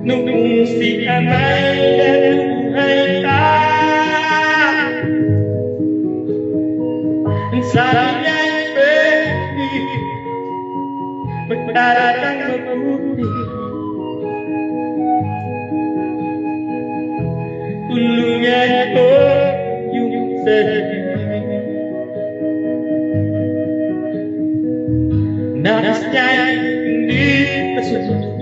Nung si Amay nabuhay ka, ang sabi niya'y pwede magdaratang mabuti. Tulungan ko yung sarili, nais niya'y hindi masusunod.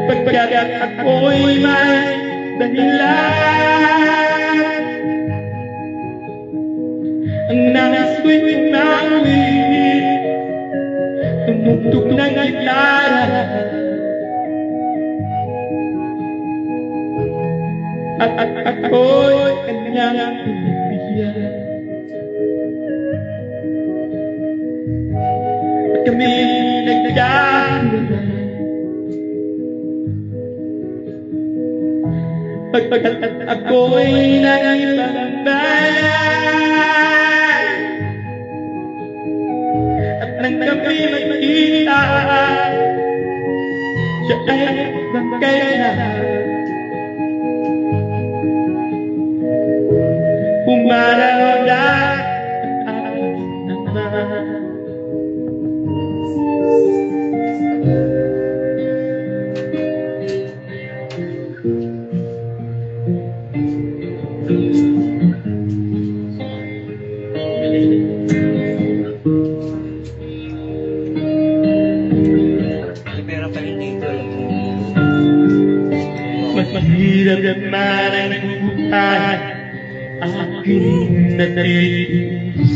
Pagkat ako'y may dahilan, ang nais ko'y pinawin, tumugtog ng gitara, at ako'y kanyang pinibigyan. At kami nagkakaroon, pagkat ako'y nangibang bayan, at nang kami magkita, siya ay bangkay na. Pumaraw na ang aking naman. Mas mahirap naman ang buhay, aking natiis.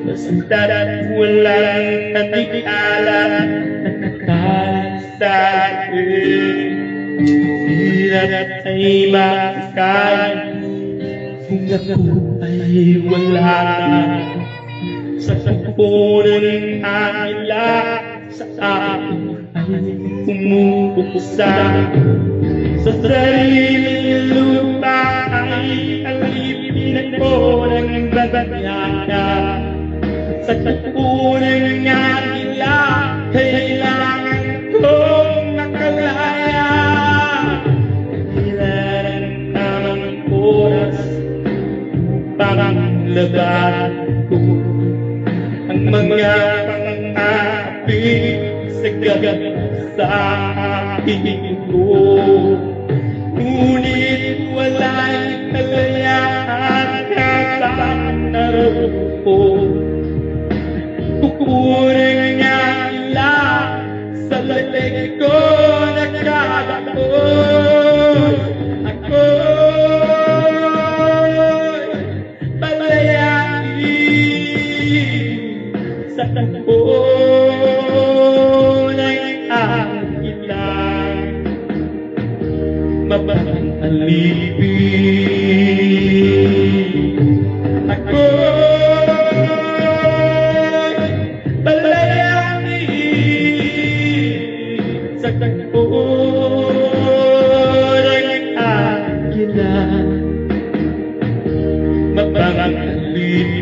Basta't walang katikala na nakalat sa akin. Hirap ay makakain kung ako ay wala na. Sa takbo ng hangila sa akin ay umubuksa. Sa sariling lupa ay alipin ko ng babagyaga. Sa takbo ng hangila kailangan kong makalaya. Kailangan ng tamang oras upang laban ko ang mga pang-api sa gagat sa aking ko. Ngunit wala'y kalayaan kasama ko. Kukunin niya nila sa lalig ko nagkakaroon. Ako'y palayain sa takbo ng aking lang mabang alipin. Ako'y palayain sa takbo ng aking lang mabang alipin.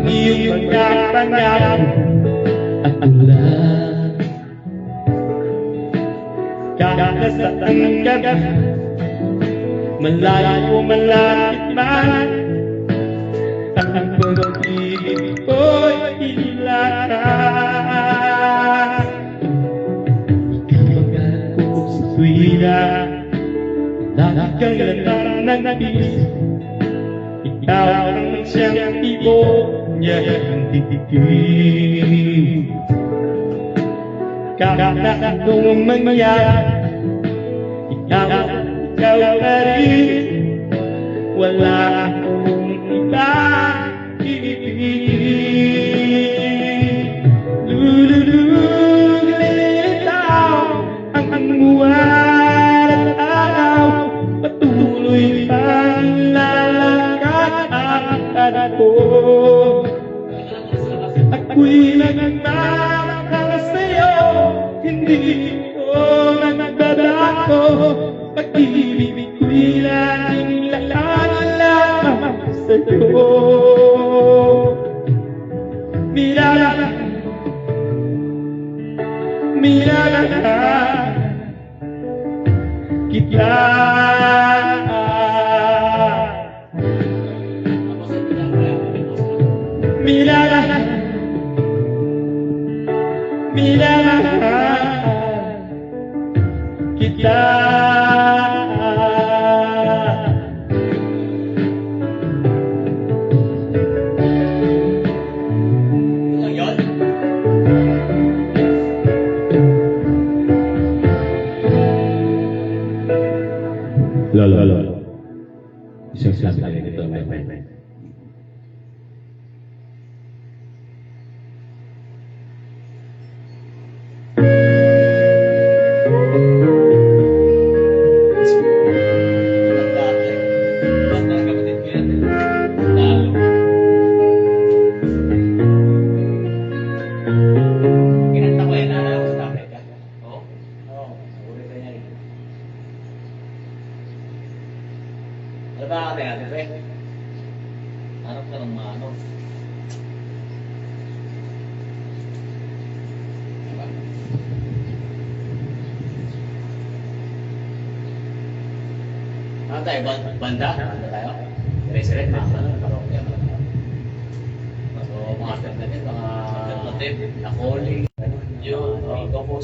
iyong mga pangako at ulan. Kahit saan ka, malayo malapit man, ang pag-ibig ko'y hilakan. Ikaw ang ako sa tuwina, lagi kang latang ng isip. Ikaw ang siyang ibon niya ang titigil. Kahit anong mangyari, ikaw pa rin. Wala akong ibang ibig. Lululug lilitaw ang buwan at araw, patuloy pang lalakad ang ko. Ako'y nagmamahal sa'yo, hindi ko nagdadako. Pag-ibig ko'y laging lakad lamang sa'yo. Mirala, mirala kita. Mirala, mirala kita. Lolo, isang sabi lang ito, my friend. Ano ba ate, ate Fe? Harap ka ng mga ano. Ano tayo? Banda? Banda tayo? Resurrect, mga ano, parokya. So, mga alternative, mga alternative, na calling, yung gopos.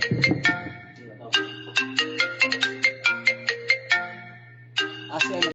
Thank you.